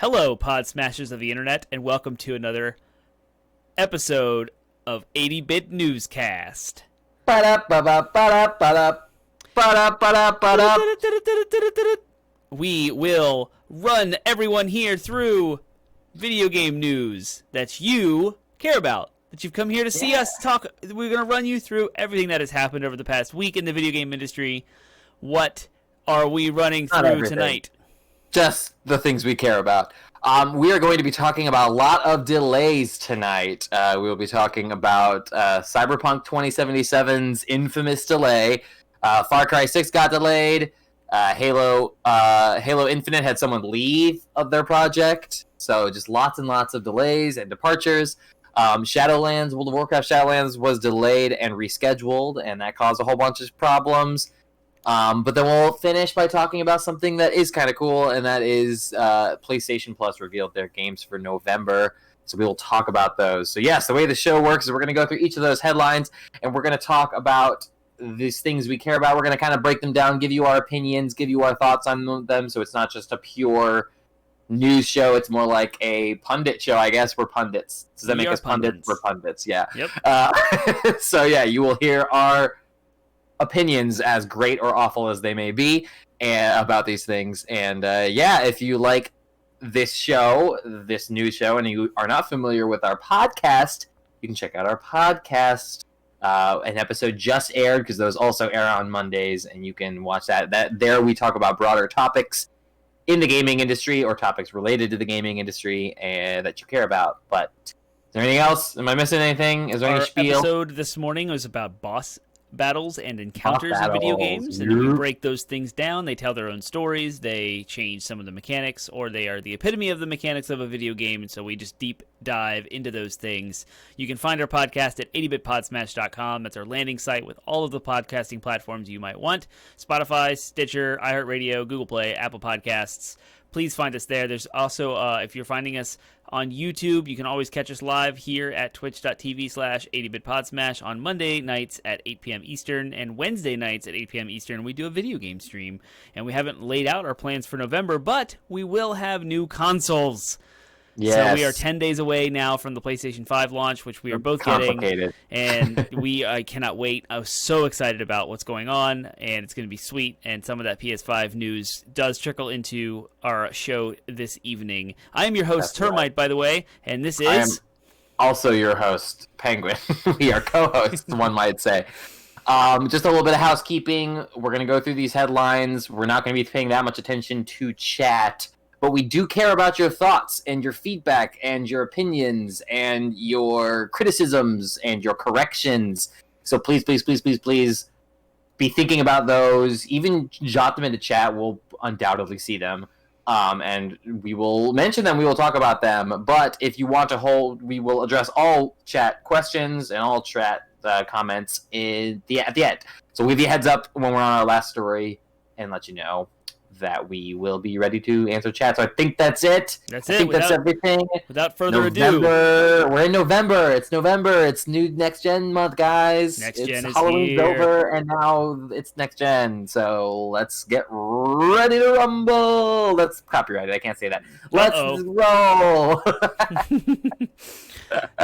Hello, Pod Smashers of the Internet, and welcome to another episode of 80-Bit Newscast. We will run everyone here through video game news that you care about, that you've come here to see us talk. We're going to run you through everything that has happened over the past week in the video game industry. What are we running through tonight? Just the things we care about. We are going to be talking about a lot of delays tonight. We will be talking about Cyberpunk 2077's infamous delay. Far Cry 6 got delayed. Halo Infinite had someone leave of their project. So just lots and lots of delays and departures. Shadowlands, World of Warcraft Shadowlands was delayed and rescheduled, and that caused a whole bunch of problems. But then we'll finish by talking about something that is kind of cool, and that is PlayStation Plus revealed their games for November. So we will talk about those. So yes, the way the show works is we're going to go through each of those headlines, and we're going to talk about these things we care about. We're going to kind of break them down, give you our opinions, give you our thoughts on them, so it's not just a pure news show. It's more like a pundit show, I guess. We're pundits. Does that make us pundits? We're pundits, yeah. Yep. So yeah, you will hear our opinions, as great or awful as they may be, about these things. And if you like this show, this news show, and you are not familiar with our podcast, you can check out our podcast. An episode just aired, because those also air on Mondays, and you can watch that. There we talk about broader topics in the gaming industry, or topics related to the gaming industry that you care about. But is there anything else? Am I missing anything? Is there any spiel? Our episode this morning was about boss battles and encounters in video games, and we break those things down. They tell their own stories, they change some of the mechanics, or they are the epitome of the mechanics of a video game, and so we just deep dive into those things. You can find our podcast at 80bitpodsmash.com. That's our landing site with all of the podcasting platforms you might want: Spotify, Stitcher, iHeartRadio, Google Play, Apple Podcasts. Please find us there. There's also, if you're finding us on YouTube, you can always catch us live here at twitch.tv/80bitpodsmash on Monday nights at 8 p.m. Eastern and Wednesday nights at 8 p.m. Eastern. We do a video game stream, and we haven't laid out our plans for November, but we will have new consoles. Yes. So we are 10 days away now from the PlayStation 5 launch, which we are both getting, and I cannot wait. I was so excited about what's going on, and it's going to be sweet, and some of that PS5 news does trickle into our show this evening. I am your host, Termite, by the way, and this is... I am also your host, Penguin. We are co-hosts, one might say. Just a little bit of housekeeping. We're going to go through these headlines. We're not going to be paying that much attention to chat, but we do care about your thoughts and your feedback and your opinions and your criticisms and your corrections. So please, please, please, please, please be thinking about those. Even jot them into chat. We'll undoubtedly see them. And we will mention them. We will talk about them. But if you want to hold, we will address all chat questions and all chat comments at the end. So we'll give you a heads up when we're on our last story and let you know that we will be ready to answer chat. So I think that's it. That's that's everything. Without further ado. We're in November. It's November. It's new next gen month, guys. Halloween's over, and now it's next gen. So let's get ready to rumble. Let's copyright it. I can't say that. Let's roll.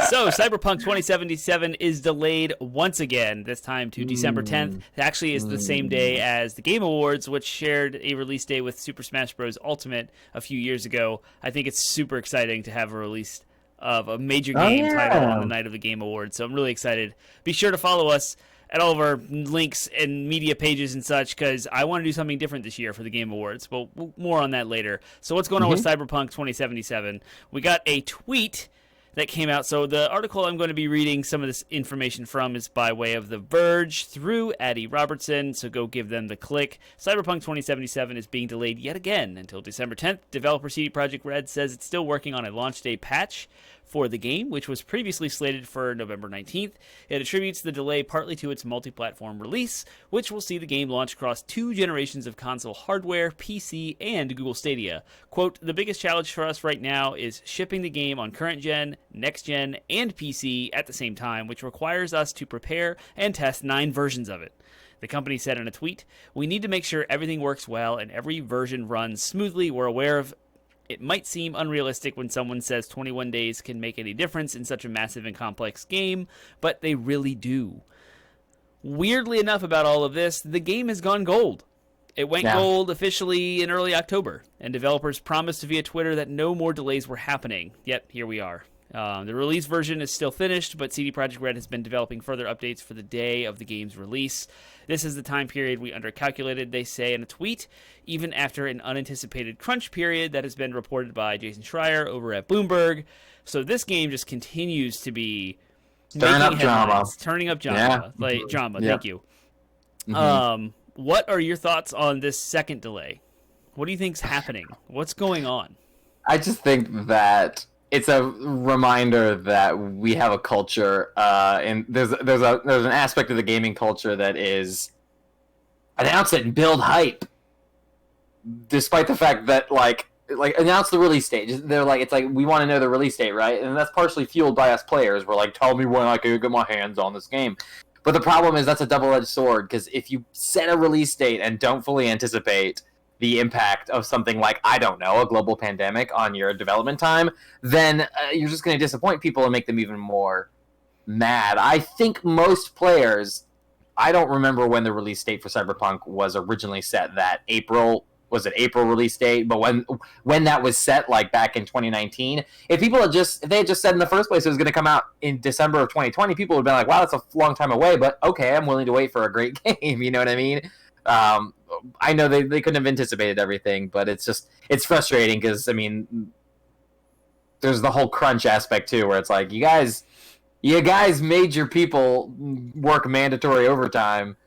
So, Cyberpunk 2077 is delayed once again, this time to December 10th. It actually is the same day as the Game Awards, which shared a release day with Super Smash Bros. Ultimate a few years ago. I think it's super exciting to have a release of a major game title on the night of the Game Awards, so I'm really excited. Be sure to follow us at all of our links and media pages and such, because I want to do something different this year for the Game Awards, but more on that later. So what's going on with Cyberpunk 2077? We got a tweet that came out. So the article I'm going to be reading some of this information from is by way of The Verge through Addie Robertson, so go give them the click. Cyberpunk 2077 is being delayed yet again until December 10th. Developer CD Projekt Red says it's still working on a launch day patch for the game, which was previously slated for November 19th. It attributes the delay partly to its multi-platform release, which will see the game launch across 2 generations of console hardware, PC, and Google Stadia. Quote, "The biggest challenge for us right now is shipping the game on current gen, next gen, and PC at the same time, which requires us to prepare and test 9 versions of it." The company said in a tweet, "We need to make sure everything works well and every version runs smoothly. We're aware of It might seem unrealistic when someone says 21 days can make any difference in such a massive and complex game, but they really do. Weirdly enough about all of this, the game has gone gold. It went gold officially in early October, and developers promised via Twitter that no more delays were happening. Yet, here we are. The release version is still finished, but CD Projekt Red has been developing further updates for the day of the game's release. This is the time period we undercalculated, they say in a tweet, even after an unanticipated crunch period that has been reported by Jason Schreier over at Bloomberg. So this game just continues to be turning up drama. Thank you. What are your thoughts on this second delay? What do you think's happening? What's going on? I just think that it's a reminder that we have a culture, and there's an aspect of the gaming culture that is announce it and build hype, despite the fact that like announce the release date. They're like, it's like, we want to know the release date, right? And that's partially fueled by us players. We're like, tell me when I can get my hands on this game. But the problem is that's a double-edged sword, because if you set a release date and don't fully anticipate the impact of something like, I don't know, a global pandemic on your development time, then you're just going to disappoint people and make them even more mad. I think most players, I don't remember when the release date for Cyberpunk was originally set, that April release date, but when that was set, like back in 2019, if they had just said in the first place it was going to come out in December of 2020, people would have been like, wow, that's a long time away, but okay, I'm willing to wait for a great game, you know what I mean? I know they couldn't have anticipated everything, but it's frustrating because, I mean, there's the whole crunch aspect too, where it's like, you guys made your people work mandatory overtime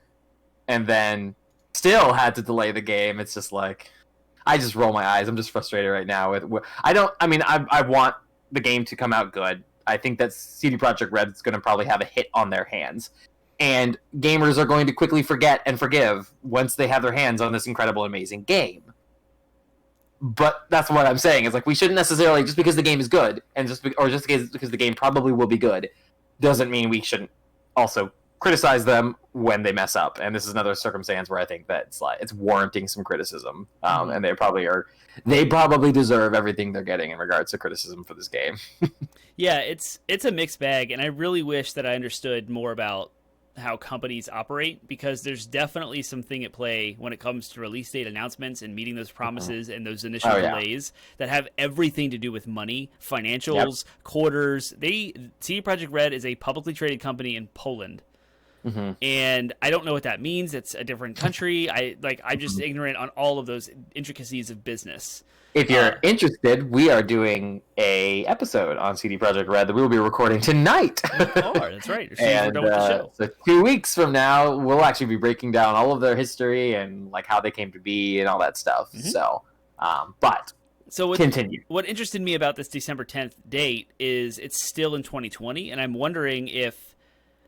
and then still had to delay the game. It's just like, I just roll my eyes. I'm just frustrated right now. I want the game to come out good. I think that CD Projekt Red is going to probably have a hit on their hands. And gamers are going to quickly forget and forgive once they have their hands on this incredible, amazing game. But that's what I'm saying. Is like, we shouldn't necessarily, just because the game is good, and just because the game probably will be good, doesn't mean we shouldn't also criticize them when they mess up. And this is another circumstance where I think that it's warranting some criticism. And they probably deserve everything they're getting in regards to criticism for this game. Yeah, it's a mixed bag, and I really wish that I understood more about how companies operate, because there's definitely something at play when it comes to release date announcements and meeting those promises and those initial delays that have everything to do with money, financials, quarters. CD Projekt Red is a publicly traded company in Poland. And I don't know what that means. It's a different country. I'm just ignorant on all of those intricacies of business. If you're interested, we are doing a episode on CD Projekt Red that we will be recording tonight. That's right. We're done with the show. So 2 weeks from now, we'll actually be breaking down all of their history and like how they came to be and all that stuff. So, continue. What interested me about this December 10th date is it's still in 2020, and I'm wondering if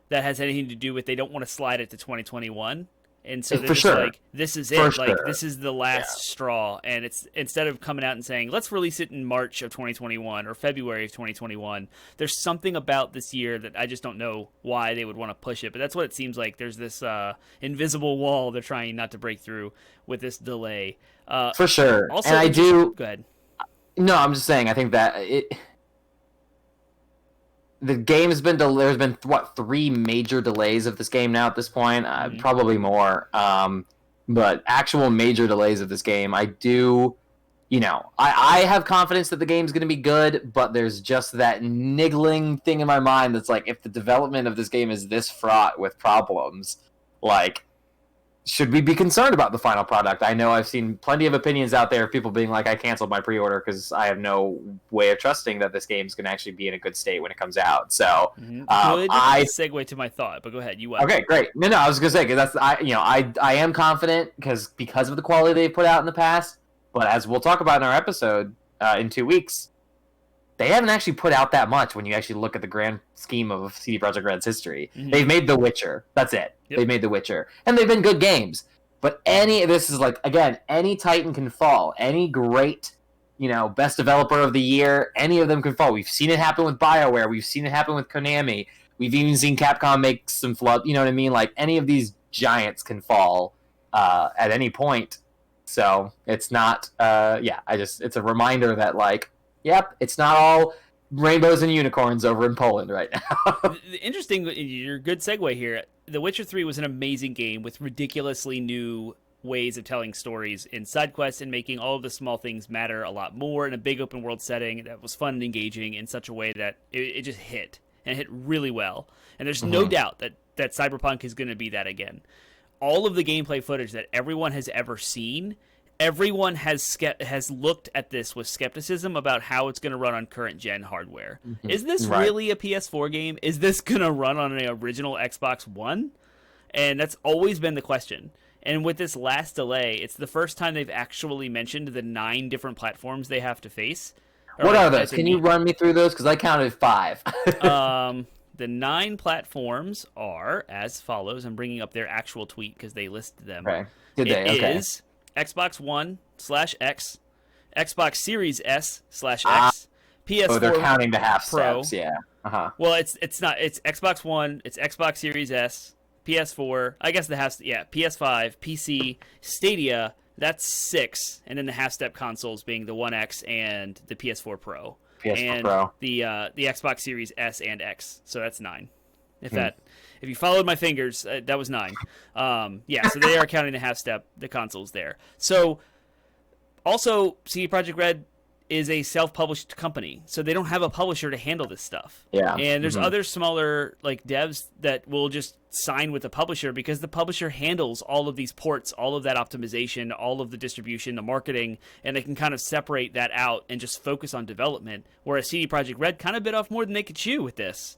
that has anything to do with they don't want to slide it to 2021. And so they're just like, this is it. This is the last straw. And it's, instead of coming out and saying, let's release it in March of 2021 or February of 2021, there's something about this year that I just don't know why they would want to push it. But that's what it seems like. There's this invisible wall they're trying not to break through with this delay. For sure. Also, and go ahead. No, I'm just saying, I think that the game has been there's been 3 major delays of this game now at this point, probably more, but actual major delays of this game. I have confidence that the game's going to be good, but there's just that niggling thing in my mind that's like, if the development of this game is this fraught with problems, like, should we be concerned about the final product? I know I've seen plenty of opinions out there of people being like, I canceled my pre-order because I have no way of trusting that this game's going to actually be in a good state when it comes out. So, good segue to my thought, but go ahead. Okay, great. No, I was going to say, because I am confident because of the quality they've put out in the past. But as we'll talk about in our episode in 2 weeks, they haven't actually put out that much when you actually look at the grand scheme of CD Projekt Red's history. They've made The Witcher. That's it. Yep. They made The Witcher. And they've been good games. But any Titan can fall. Any great, best developer of the year, any of them can fall. We've seen it happen with BioWare. We've seen it happen with Konami. We've even seen Capcom make some flub. You know what I mean? Like, any of these giants can fall at any point. So it's not. It's a reminder that like, yep, it's not all rainbows and unicorns over in Poland right now. Interesting, your good segue here. The Witcher 3 was an amazing game with ridiculously new ways of telling stories in side quests and making all of the small things matter a lot more in a big open world setting that was fun and engaging in such a way that it just hit, and it hit really well. And there's no doubt that Cyberpunk is going to be that again. All of the gameplay footage that everyone has ever seen, everyone has looked at this with skepticism about how it's going to run on current gen hardware. Is this really a PS4 game? Is this going to run on an original Xbox One? And that's always been the question. And with this last delay, it's the first time they've actually mentioned the 9 different platforms they have to face. What are those? Can you run me through those? Because I counted 5. The 9 platforms are as follows. I'm bringing up their actual tweet because they listed them. Okay. Did they? Okay. Is Xbox One/X, Xbox Series S/X, PS4 Oh, they're counting the half Pro. steps. Yeah. Uh-huh. Well, it's not. It's Xbox One. It's Xbox Series S, PS4. I guess the half. Yeah, PS5, PC, Stadia. That's 6, and then the half-step consoles being the One X and the PS4 Pro. PS4 Pro. The Xbox Series S and X. So that's 9. If you followed my fingers, that was 9. So they are counting the half-step, the consoles there. So also, CD Projekt Red is a self-published company, so they don't have a publisher to handle this stuff. Yeah. And there's other smaller like devs that will just sign with the publisher because the publisher handles all of these ports, all of that optimization, all of the distribution, the marketing, and they can kind of separate that out and just focus on development. Whereas CD Projekt Red kind of bit off more than they could chew with this.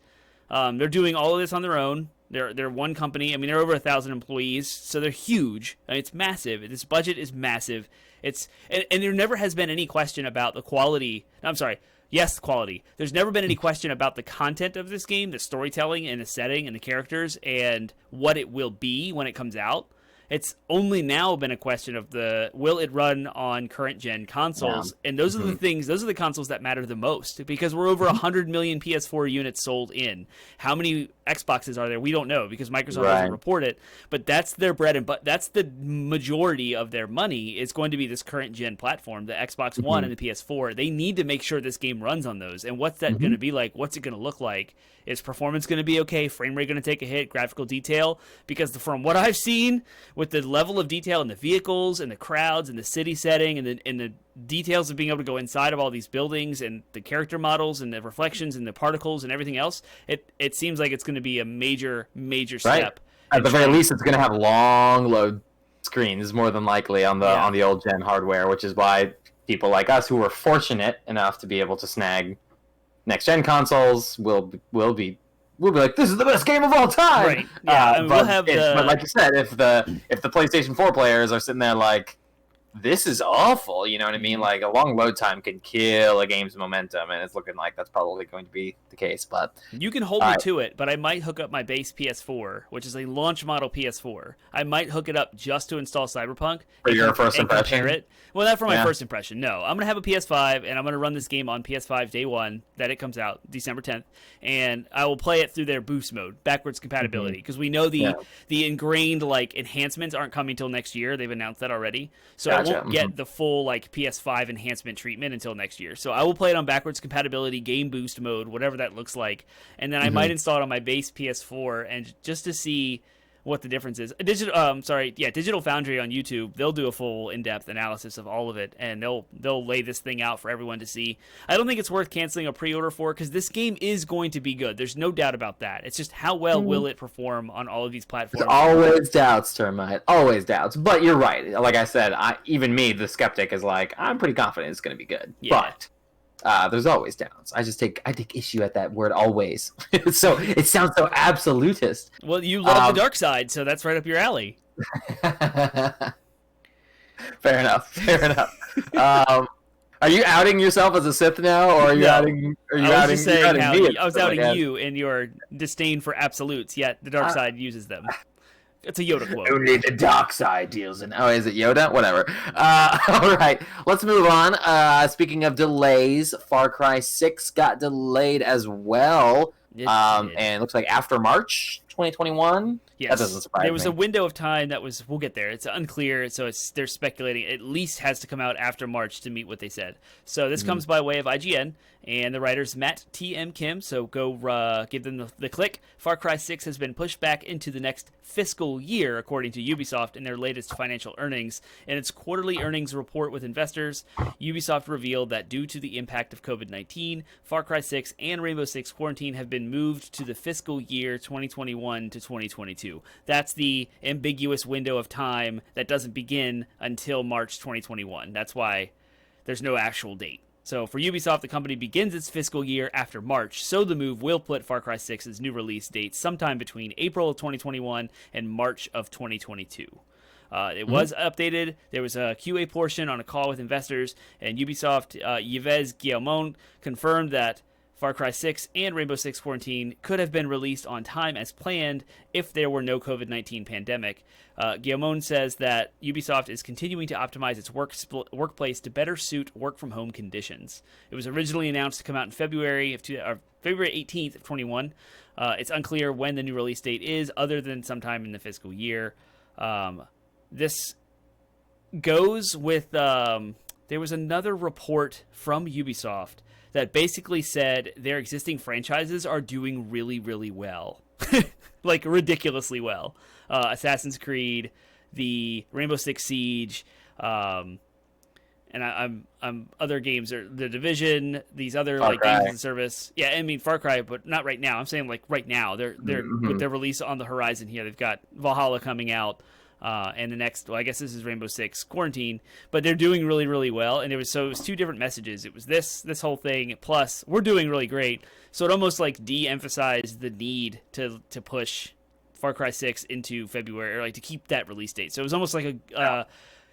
They're doing all of this on their own. They're one company. I mean, they're over 1,000 employees, so they're huge. I mean, it's massive. This budget is massive. And there never has been any question about the quality. I'm sorry. Yes, quality. There's never been any question about the content of this game, the storytelling and the setting and the characters and what it will be when it comes out. It's only now been a question of will it run on current gen consoles? Yeah. And those are the things, those are the consoles that matter the most because we're over 100 million PS4 units sold in. How many Xboxes are there? We don't know because Microsoft doesn't report it, but that's their bread and butter. That's the majority of their money is going to be this current gen platform, the Xbox One and the PS4. They need to make sure this game runs on those. And what's that going to be like? What's it going to look like? Is performance going to be okay? Frame rate going to take a hit? Graphical detail? Because from what I've seen, with the level of detail in the vehicles and the crowds and the city setting and the details of being able to go inside of all these buildings and the character models and the reflections and the particles and everything else, it seems like it's going to be a major step. At the very least, it's going to have long load screens more than likely on the old gen hardware, which is why people like us who were fortunate enough to be able to snag next gen consoles will be like, this is the best game of all time. Right. Yeah. But like you said, if the PlayStation 4 players are sitting there like, this is awful, you know what I mean? Like, a long load time can kill a game's momentum, and it's looking like that's probably going to be the case. But you can hold me to it, but I might hook up my base PS4, which is a launch model PS4. I might hook it up just to install Cyberpunk. For your first impression? Compare it. Well, not for my first impression, no. I'm going to have a PS5, and I'm going to run this game on PS5 day one that it comes out, December 10th, and I will play it through their boost mode, backwards compatibility, because we know the ingrained like enhancements aren't coming till next year. They've announced that already. So I won't get the full like PS5 enhancement treatment until next year. So I will play it on backwards compatibility, game boost mode, whatever that looks like, and then I might install it on my base PS4 and just to see what the difference is. Digital Foundry on YouTube, they'll do a full in-depth analysis of all of it, and they'll lay this thing out for everyone to see. I don't think it's worth canceling a pre-order for because this game is going to be good. There's no doubt about that. It's just how well will it perform on all of these platforms? There's always doubts, Termite. Always doubts. But you're right. Like I said, even me, the skeptic, is like, I'm pretty confident it's going to be good. Yeah. But there's always doubts. I take issue at that word always. So it sounds so absolutist. Well, you love the dark side, so that's right up your alley. Fair enough. Are you outing yourself as a Sith now, or are you outing? I was outing you in your disdain for absolutes. Yet the dark side uses them. It's a Yoda quote. Only the dark side deals in... Oh, is it Yoda? Whatever. All right, let's move on. Speaking of delays, Far Cry 6 got delayed as well. And it looks like after March 2021. That doesn't Yes, surprise there was me. a window of time that was. We'll get there. It's unclear, so they're speculating. It at least has to come out after March to meet what they said. So this Mhm. comes by way of IGN and the writers Matt T. M. Kim. So go give them the click. Far Cry 6 has been pushed back into the next fiscal year, according to Ubisoft in their latest financial earnings. In its quarterly earnings report with investors, Ubisoft revealed that due to the impact of COVID-19, Far Cry 6 and Rainbow Six Quarantine have been moved to the fiscal year 2021 to 2022. That's the ambiguous window of time that doesn't begin until March 2021. That's why there's no actual date. So for Ubisoft, the company begins its fiscal year after March, so the move will put Far Cry 6's new release date sometime between April of 2021 and March of 2022. It was updated. There was a QA portion on a call with investors, and Ubisoft Yves Guillemot confirmed that Far Cry 6 and Rainbow Six Quarantine could have been released on time as planned if there were no COVID-19 pandemic. Guillemot says that Ubisoft is continuing to optimize its workplace to better suit work-from-home conditions. It was originally announced to come out in February 18th of 21. It's unclear when the new release date is, other than sometime in the fiscal year. This goes with there was another report from Ubisoft that basically said their existing franchises are doing really, really well. Like ridiculously well. Assassin's Creed, the Rainbow Six Siege, and I'm other games, are The Division, these other Far like Cry. games as a service. Yeah, I mean Far Cry, but not right now. I'm saying like right now. They're with their release on the horizon here. They've got Valhalla coming out. And the next, well, I guess this is Rainbow Six Quarantine, but they're doing really, really well. And it was two different messages. It was this whole thing, plus we're doing really great. So it almost like de-emphasized the need to push Far Cry 6 into February, or like to keep that release date. So it was almost like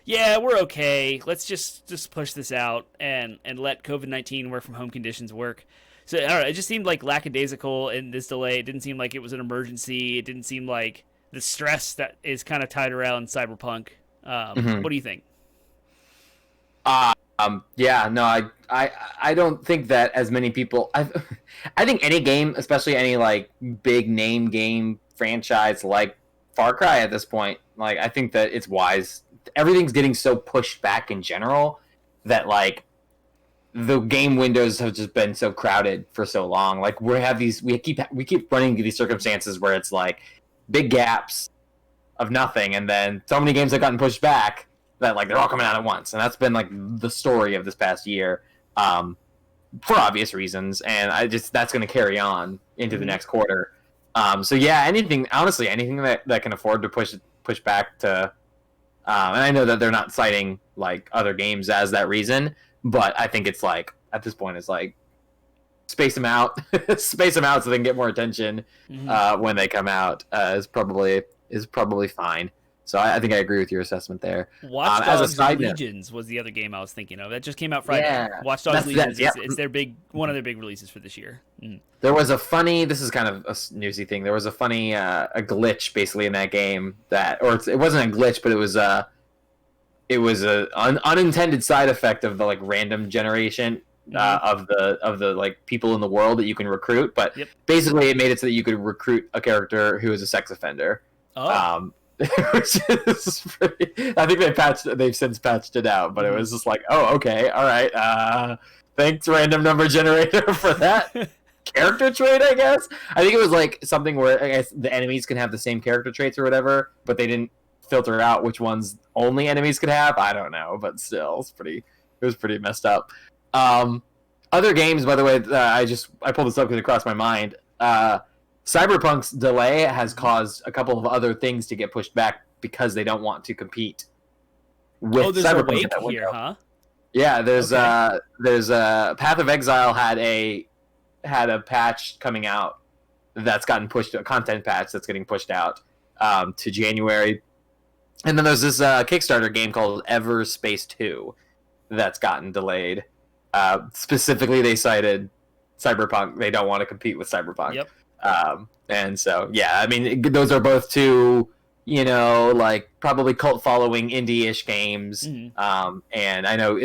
yeah, we're okay. Let's just push this out and let COVID-19 work from home conditions work. So I don't know, it just seemed like lackadaisical in this delay. It didn't seem like it was an emergency. It didn't seem like the stress that is kind of tied around Cyberpunk. What do you think? Yeah, no, I don't think that as many people. I think any game, especially any like big name game franchise like Far Cry at this point, like I think that it's wise. Everything's getting so pushed back in general that like the game windows have just been so crowded for so long. Like we keep running into these circumstances where it's like big gaps of nothing, and then so many games have gotten pushed back that like they're all coming out at once, and that's been like the story of this past year, for obvious reasons, and that's going to carry on into the next quarter. So yeah, anything that can afford to push back to, and I know that they're not citing like other games as that reason, but I think it's like at this point it's like space them out, space them out so they can get more attention when they come out. Is probably fine. So I think I agree with your assessment there. Watch as a Dogs side note, Legions was the other game I was thinking of. That just came out Friday. Yeah. Watch Dogs Legions yeah. is their one of their big releases for this year. There was a funny. This is kind of a newsy thing. There was a funny a glitch basically in that game it wasn't a glitch, but it was a unintended side effect of the like random generation of the like people in the world that you can recruit. But basically, it made it so that you could recruit a character who is a sex offender. Oh. Which is pretty, I think they've since patched it out, but it was just like, oh, okay, all right. Thanks, random number generator, for that character trait, I guess. I think it was like something where I guess the enemies can have the same character traits or whatever, but they didn't filter out which ones only enemies could have. I don't know, but still, it was pretty messed up. Other games, by the way, I pulled this up because it crossed my mind. Cyberpunk's delay has caused a couple of other things to get pushed back because they don't want to compete with there's Cyberpunk. a wake here, huh? Yeah, there's Path of Exile had a patch coming out that's gotten pushed, a content patch that's getting pushed out to January, and then there's this Kickstarter game called Everspace 2 that's gotten delayed. Specifically, they cited Cyberpunk. They don't want to compete with Cyberpunk. Yep. And so, yeah, I mean, those are both two, like probably cult following indie-ish games. And I know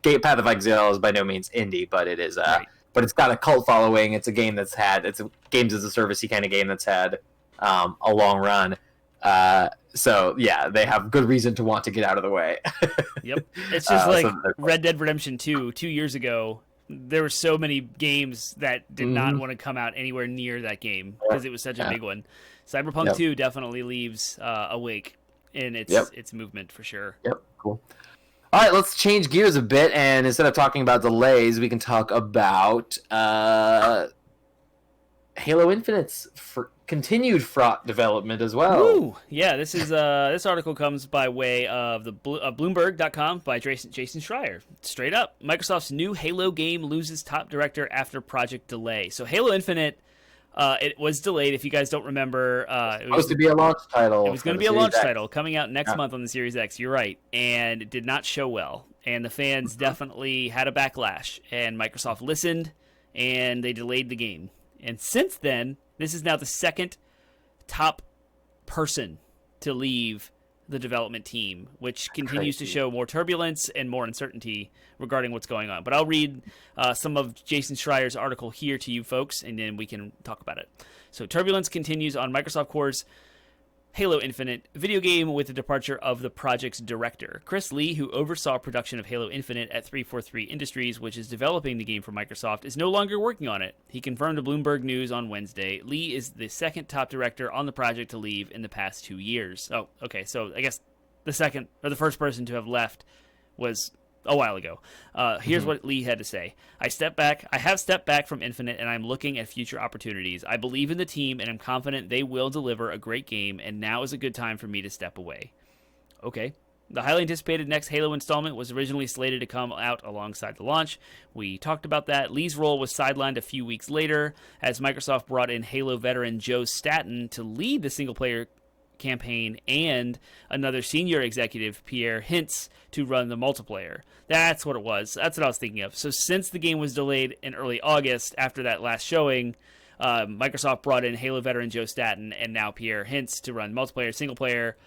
Path of Exile is by no means indie, but it is, but it's got a cult following. It's a game it's a games as a service kind of game that's had a long run. So yeah, they have good reason to want to get out of the way. Yep. It's just like so Red Dead Redemption 2 2 years ago. There were so many games that did not want to come out anywhere near that game because it was such a big one. Cyberpunk 2 definitely leaves a wake in its movement for sure. Yep, cool. All right, let's change gears a bit, and instead of talking about delays, we can talk about Halo Infinite's continued fraught development as well. Woo! Yeah, this is this article comes by way of the Bloomberg.com by Jason Schreier. Straight up, Microsoft's new Halo game loses top director after project delay. So Halo Infinite, it was delayed. If you guys don't remember, it was supposed to be a launch title. It was going to be a launch title coming out next month on the Series X. You're right, and it did not show well, and the fans definitely had a backlash. And Microsoft listened, and they delayed the game. And since then, this is now the second top person to leave the development team, which continues to show more turbulence and more uncertainty regarding what's going on. But I'll read some of Jason Schreier's article here to you folks, and then we can talk about it. So turbulence continues on Microsoft Core's Halo Infinite video game with the departure of the project's director. Chris Lee, who oversaw production of Halo Infinite at 343 Industries, which is developing the game for Microsoft, is no longer working on it. He confirmed to Bloomberg News on Wednesday. Lee is the second top director on the project to leave in the past 2 years. Oh, okay, so I guess the second or the first person to have left was a while ago. Here's what Lee had to say. I have stepped back from Infinite, and I'm looking at future opportunities. I believe in the team, and I'm confident they will deliver a great game, and now is a good time for me to step away. Okay. The highly anticipated next Halo installment was originally slated to come out alongside the launch. We talked about that. Lee's role was sidelined a few weeks later as Microsoft brought in Halo veteran Joe Staten to lead the single-player campaign and another senior executive, Pierre Hintz, to run the multiplayer. That's what it was. That's what I was thinking of. So since the game was delayed in early August after that last showing, Microsoft brought in Halo veteran Joe Staten and now Pierre Hintz to run multiplayer, single player,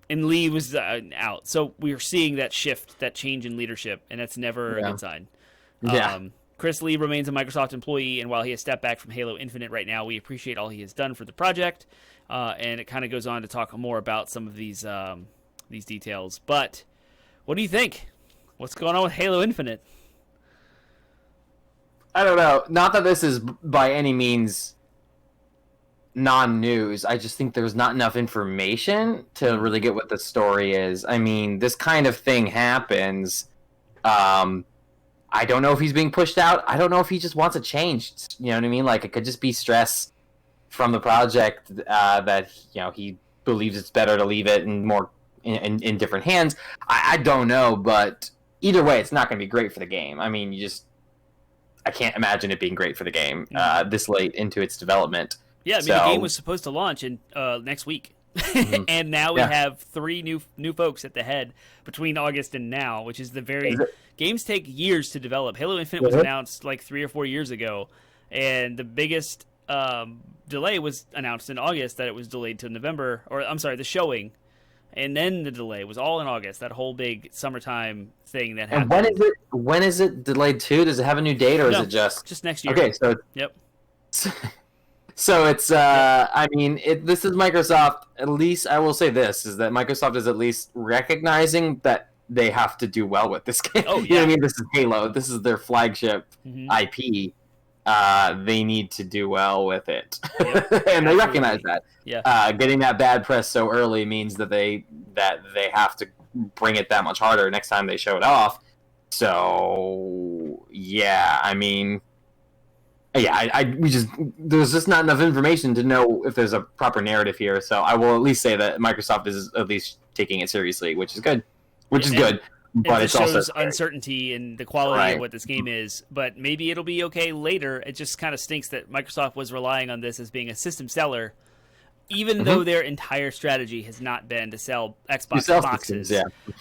and Lee was out. So we are seeing that shift, that change in leadership, and that's never a good sign. Chris Lee remains a Microsoft employee, and while he has stepped back from Halo Infinite right now, we appreciate all he has done for the project. And it kind of goes on to talk more about some of these details. But what do you think? What's going on with Halo Infinite? I don't know. Not that this is by any means non-news. I just think there's not enough information to really get what the story is. I mean, this kind of thing happens. I don't know if he's being pushed out. I don't know if he just wants a change. You know what I mean? Like, it could just be stress from the project that he believes it's better to leave it in different hands. I don't know, but either way, it's not going to be great for the game. I mean, I can't imagine it being great for the game this late into its development. Yeah, I mean, the game was supposed to launch in next week. And now we have three new folks at the head between August and now, which is games take years to develop. Halo Infinite was announced like 3 or 4 years ago, and the biggest delay was announced in August that it was delayed to November, or I'm sorry, the showing, and then the delay was all in August. That whole big summertime thing that happened. And when is it delayed to? Does it have a new date, or is it just next year? Okay, so yep. So it's I mean, this is Microsoft. At least I will say this is that Microsoft is at least recognizing that they have to do well with this game. Oh, yeah. You know what I mean? This is Halo. This is their flagship IP. They need to do well with it, and they recognize that. Yeah. Getting that bad press so early means that they have to bring it that much harder next time they show it off. So yeah, I mean, there's just not enough information to know if there's a proper narrative here. So I will at least say that Microsoft is at least taking it seriously, which is good. But it shows uncertainty in the quality of what this game is. But maybe it'll be okay later. It just kind of stinks that Microsoft was relying on this as being a system seller, even though their entire strategy has not been to sell Xbox boxes.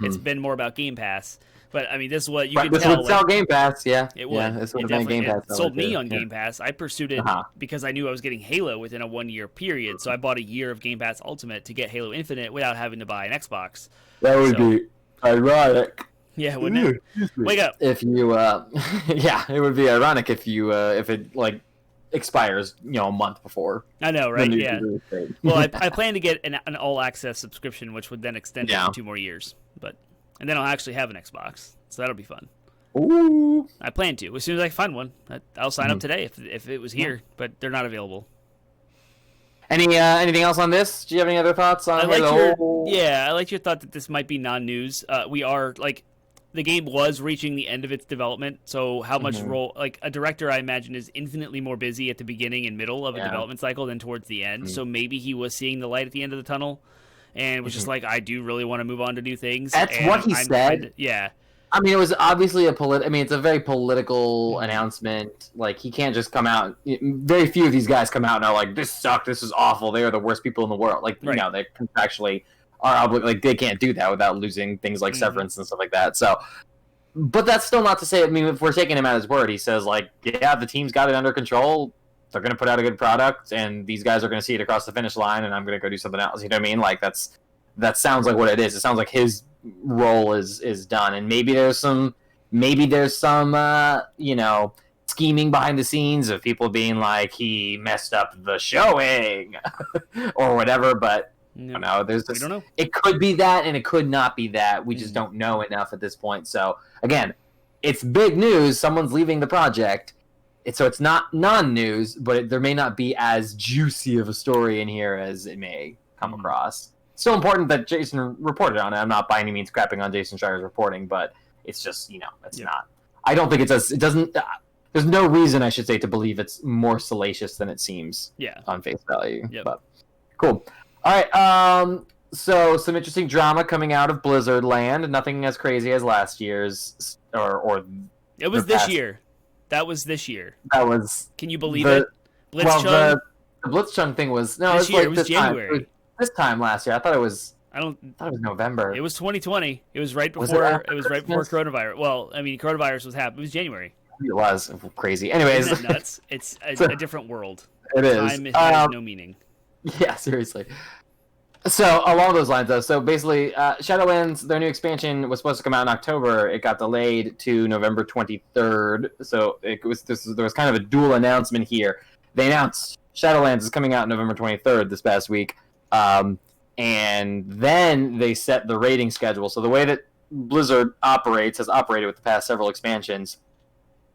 It's been more about Game Pass. But I mean, this is what you can tell. This would sell Game Pass, It would. This would have been Game Pass. It sold me on Game Pass. I pursued it because I knew I was getting Halo within a 1-year period. So I bought a year of Game Pass Ultimate to get Halo Infinite without having to buy an Xbox. That would be ironic. Yeah, wouldn't it? Wake up. If you, it would be ironic if it like expires, a month before. I know, the right? new Yeah. release date. Well, I plan to get an all access subscription, which would then extend it Yeah. for 2 more years. And then I'll actually have an Xbox, so that'll be fun. Ooh. I plan to as soon as I find one. I'll sign up Mhm. today if it was here, but they're not available. Anything else on this? Do you have any other thoughts on I liked your thought that this might be non-news. We are the game was reaching the end of its development, so how much role a director I imagine is infinitely more busy at the beginning and middle of a development cycle than towards the end. So maybe he was seeing the light at the end of the tunnel and was just like, I do really want to move on to new things. That's what he said. Yeah. I mean, it was obviously it's a very political announcement. Like, he can't just come out. Very few of these guys come out and are like, "This sucked. This is awful. They are the worst people in the world." Like, Right. they contractually are they can't do that without losing things like severance and stuff like that. So, but that's still not to say. I mean, if we're taking him at his word, he says like, "Yeah, the team's got it under control. They're going to put out a good product, and these guys are going to see it across the finish line, and I'm going to go do something else." You know what I mean? Like, that sounds like what it is. It sounds like his role is done, and maybe there's some scheming behind the scenes of people being like, he messed up the showing or whatever. But I don't know. We don't know. It could be that, and it could not be that. We just don't know enough at this point. So again, it's big news. Someone's leaving the project. So it's not non-news, but there may not be as juicy of a story in here as it may come across. Still important that Jason reported on it. I'm not by any means crapping on Jason Schreier's reporting, but it's just, it's not. I don't think it doesn't. There's no reason, I should say, to believe it's more salacious than it seems. Yeah. On face value. Yep. But cool. All right. So some interesting drama coming out of Blizzard Land. Nothing as crazy as last year's or. It was this year. That was this year. That was. Can you believe it? Blitzchung? Well, the Blitzchung thing was this year. It was January. This time last year, I thought it was November. It was 2020. It was right before. It was right before coronavirus. Well, I mean, coronavirus was happening. It was January. It was crazy. Anyways, isn't that nuts? It's a different world. It is. Time has no meaning. Yeah, seriously. So along those lines, though, so basically, Shadowlands, their new expansion was supposed to come out in October. It got delayed to November 23rd. So there was kind of a dual announcement here. They announced Shadowlands is coming out November 23rd this past week. And then they set the raiding schedule. So the way that Blizzard has operated with the past several expansions,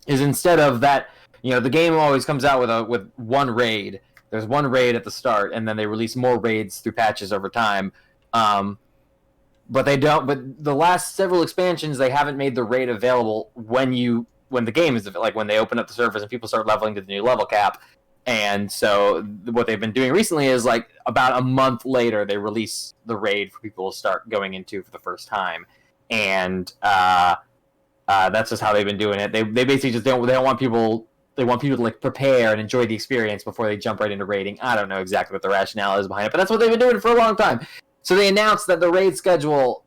is instead of that, the game always comes out with one raid. There's one raid at the start, and then they release more raids through patches over time. But they don't. But the last several expansions, they haven't made the raid available when the game is like when they open up the servers and people start leveling to the new level cap. And so what they've been doing recently is like about a month later, they release the raid for people to start going into for the first time. And that's just how they've been doing it. They basically just they don't want people. They want people to like prepare and enjoy the experience before they jump right into raiding. I don't know exactly what the rationale is behind it, but that's what they've been doing for a long time. So they announced that the raid schedule,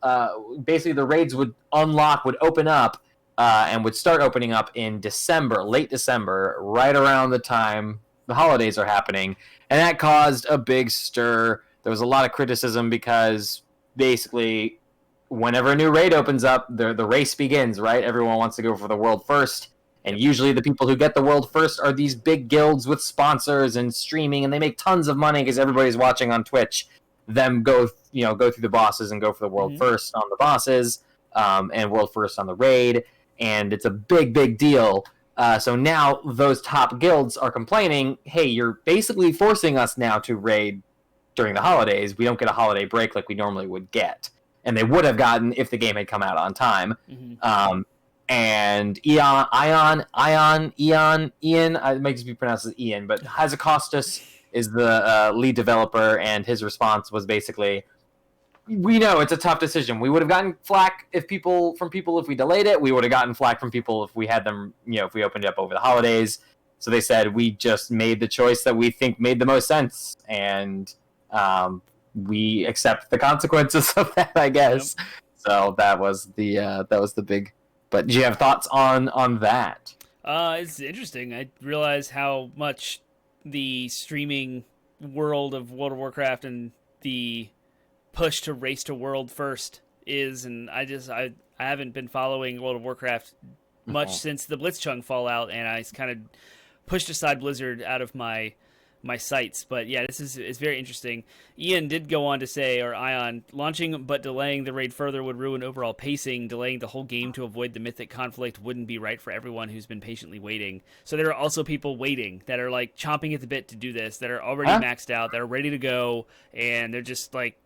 basically the raids would open up, and would start opening up in December, late December, right around the time the holidays are happening. And that caused a big stir. There was a lot of criticism because basically whenever a new raid opens up, the race begins, right? Everyone wants to go for the world first. And usually the people who get the world first are these big guilds with sponsors and streaming, and they make tons of money because everybody's watching on Twitch them go through the bosses and go for the world first on the bosses, and world first on the raid. And it's a big, big deal. So now those top guilds are complaining, hey, you're basically forcing us now to raid during the holidays. We don't get a holiday break like we normally would get. And they would have gotten if the game had come out on time. And Ian, it might just be pronounced as Ian, but Hazakostas is the lead developer, and his response was basically, we know it's a tough decision. We would have gotten flack if we delayed it. We would have gotten flack from people if we had them, if we opened it up over the holidays. So they said, we just made the choice that we think made the most sense, and we accept the consequences of that, I guess. Yep. So that was the big. But do you have thoughts on that? It's interesting. I realize how much the streaming world of World of Warcraft and the push to race to world first is, and I haven't been following World of Warcraft much since the Blitzchung fallout, and I kind of pushed aside Blizzard out of my sights. But yeah, this is very interesting. Ian did go on to say, or Ion, launching but delaying the raid further would ruin overall pacing. Delaying the whole game to avoid the mythic conflict wouldn't be right for everyone who's been patiently waiting. So there are also people waiting that are like chomping at the bit to do this, that are already maxed out, that are ready to go, and they're just like,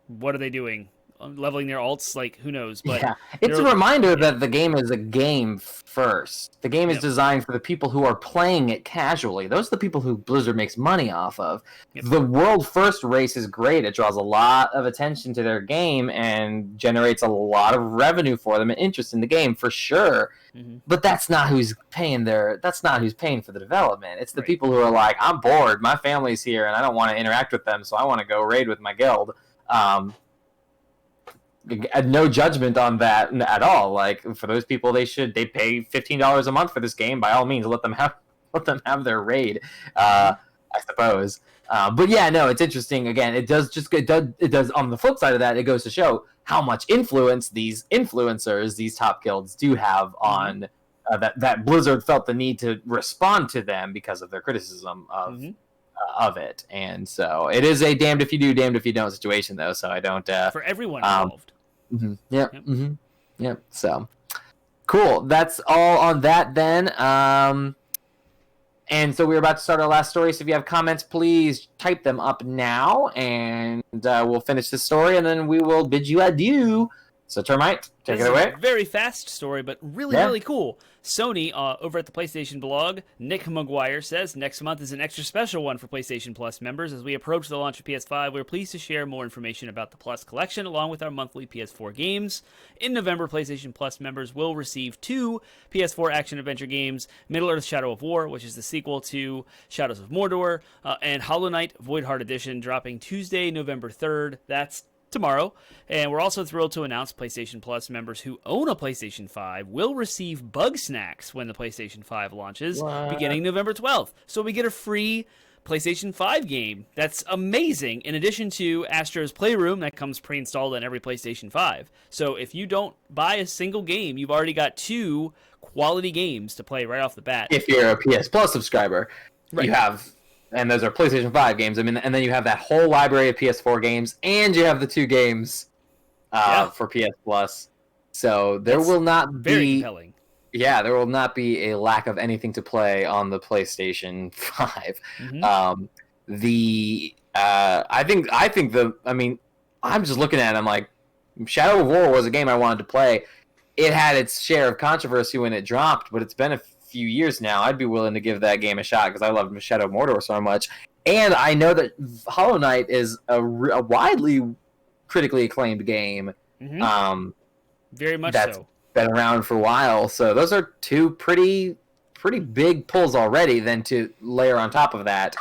what are they doing? Leveling their alts, like, who knows? But yeah, it's a reminder that the game is a game first. The game is designed for the people who are playing it casually. Those are the people who Blizzard makes money off of. The world first race is great. It draws a lot of attention to their game and generates a lot of revenue for them and interest in the game for sure. But that's not who's paying for the development. It's the people who are like, I'm bored, my family's here, and I don't want to interact with them, so I want to go raid with my guild. No judgment on that at all. Like, for those people, they pay $15 a month for this game. By all means, let them have their raid. I suppose. But yeah, no, it's interesting. Again, it does on the flip side of that, it goes to show how much influence these influencers, these top guilds, do have on that Blizzard felt the need to respond to them because of their criticism of it. And so it is a damned if you do, damned if you don't situation, though. So I don't for everyone involved. Yep. So cool. That's all on that then. And so we're about to start our last story. So if you have comments, please type them up now, and we'll finish the story, and then we will bid you adieu. So Termite, take it away. Very fast story, but really cool. Sony, over at the PlayStation blog, Nick McGuire says, next month is an extra special one for PlayStation Plus members. As we approach the launch of PS5, we're pleased to share more information about the Plus collection, along with our monthly PS4 games. In November, PlayStation Plus members will receive 2 PS4 action-adventure games, Middle-earth: Shadow of War, which is the sequel to Shadows of Mordor, and Hollow Knight: Voidheart Edition, dropping Tuesday, November 3rd. That's tomorrow. And we're also thrilled to announce PlayStation Plus members who own a PlayStation 5 will receive Bug Snacks when the PlayStation 5 launches, beginning November 12th. So we get a free PlayStation 5 game. That's amazing, in addition to Astro's Playroom that comes pre-installed on every PlayStation 5. So if you don't buy a single game, you've already got 2 quality games to play right off the bat. If you're a PS Plus subscriber, you have... And those are PlayStation 5 games. I mean, and then you have that whole library of PS4 games, and you have the 2 games for PS Plus. So there will not be very compelling. Yeah, there will not be a lack of anything to play on the PlayStation 5. I mean, I'm just looking at it, I'm like, Shadow of War was a game I wanted to play. It had its share of controversy when it dropped, but it's been a few years now. I'd be willing to give that game a shot because I love Shadow of Mordor so much, and I know that Hollow Knight is a widely critically acclaimed game. Very much that's so. Been around for a while, so those are 2 pretty big pulls already. Then to layer on top of that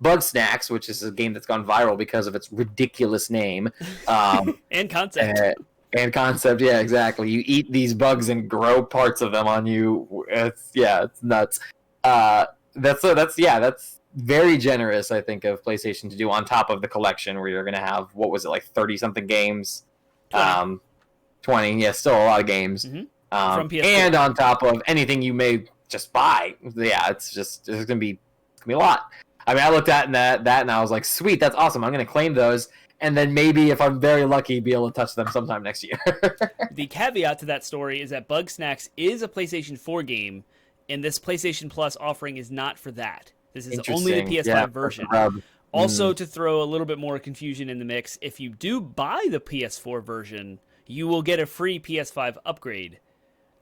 Bug Snacks, which is a game that's gone viral because of its ridiculous name and concept. And concept, yeah, exactly. You eat these bugs and grow parts of them on you. It's nuts. That's very generous, I think, of PlayStation to do on top of the collection where you're going to have, what was it, like 30-something games? 20, yeah, still a lot of games. From PS4. And on top of anything you may just buy. Yeah, it's going to be a lot. I mean, I looked at that and I was like, sweet, that's awesome. I'm going to claim those. And then maybe, if I'm very lucky, be able to touch them sometime next year. The caveat to that story is that Bug Snacks is a PlayStation 4 game, and this PlayStation Plus offering is not for that. This is only the PS5 version. Also, to throw a little bit more confusion in the mix, if you do buy the PS4 version, you will get a free PS5 upgrade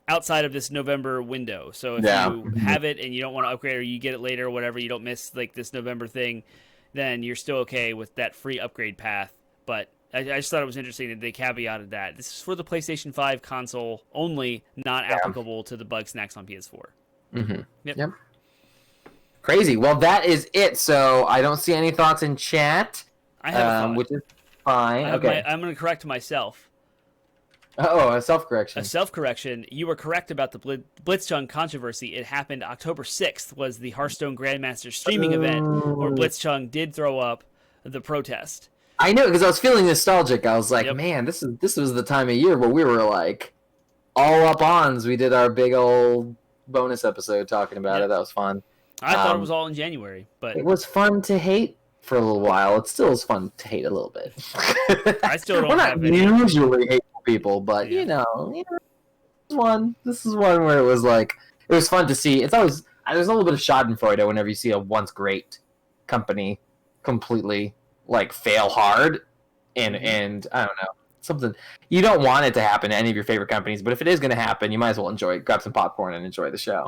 outside of this November window. So if you have it and you don't want to upgrade, or you get it later or whatever, you don't miss like this November thing, then you're still okay with that free upgrade path. But I just thought it was interesting that they caveated that. This is for the PlayStation 5 console only, not applicable to the Bug Snacks on PS4. Yep. Crazy. Well, that is it. So I don't see any thoughts in chat. I have a thought. Which is fine. Okay. I'm going to correct myself. Oh, a self-correction. A self-correction. You were correct about the Blitzchung controversy. It happened October 6th, was the Hearthstone Grandmaster streaming event where Blitzchung did throw up the protest. I know, because I was feeling nostalgic. I was like, man, this was the time of year where we were like all up ons. We did our big old bonus episode talking about it. That was fun. I thought it was all in January, but it was fun to hate for a little while. It still is fun to hate a little bit. I still don't We're not have any. usually hateful people, but Yeah. this is one where it was like it was fun to see. It's always there's a little bit of Schadenfreude whenever you see a once great company completely like fail hard, and I don't know, something you don't want it to happen to any of your favorite companies, but if it is going to happen, you might as well enjoy it. Grab some popcorn and enjoy the show.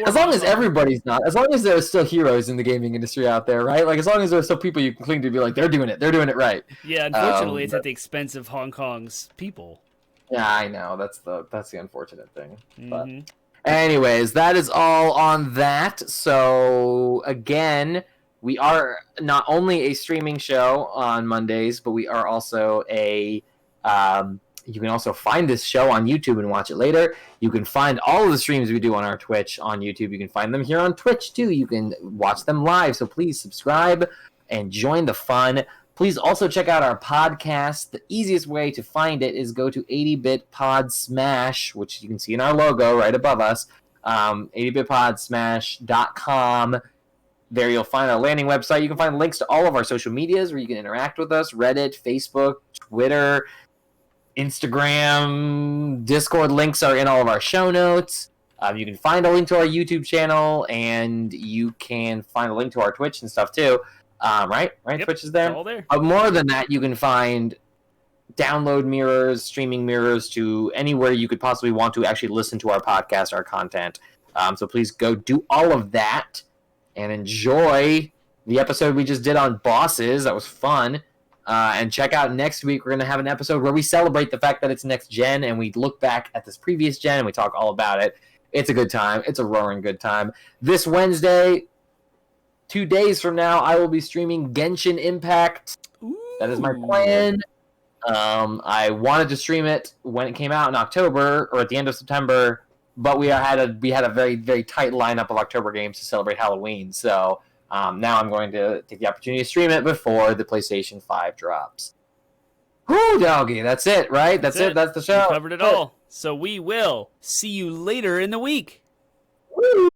As long as everybody's not, as long as there are still heroes in the gaming industry out there, right? Like as long as there are still people you can cling to, be like they're doing it right. Yeah, unfortunately, it's at the expense of Hong Kong's people. Yeah, I know. That's the unfortunate thing. But Mm-hmm. anyways, that is all on that. So again, we are not only a streaming show on Mondays, but we are also a you can also find this show on YouTube and watch it later. You can find all of the streams we do on our Twitch on YouTube. You can find them here on Twitch too. You can watch them live. So please subscribe and join the fun. Please also check out our podcast. The easiest way to find it is go to 80-Bit Pod Smash, which you can see in our logo right above us, 80bitpodsmash.com. There you'll find our landing website. You can find links to all of our social medias where you can interact with us, Reddit, Facebook, Twitter, Instagram, Discord. Links are in all of our show notes. You can find a link to our YouTube channel, and you can find a link to our Twitch and stuff too. Right? Yep, Twitch is there. it's all there. More than that, you can find download mirrors, streaming mirrors to anywhere you could possibly want to actually listen to our podcast, our content. So please go do all of that and enjoy the episode we just did on bosses. That was fun. And check out next week. We're going to have an episode where we celebrate the fact that it's next gen, and we look back at this previous gen and we talk all about it. It's a good time. It's a roaring good time. This Wednesday, 2 days from now, I will be streaming Genshin Impact. Ooh. That is my plan. I wanted to stream it when it came out in October or at the end of September, but we had a very, very tight lineup of October games to celebrate Halloween. So now I'm going to take the opportunity to stream it before the PlayStation 5 drops. Whoo, doggy. That's it, right? That's it. That's the show. We covered it all. So we will see you later in the week. Woo!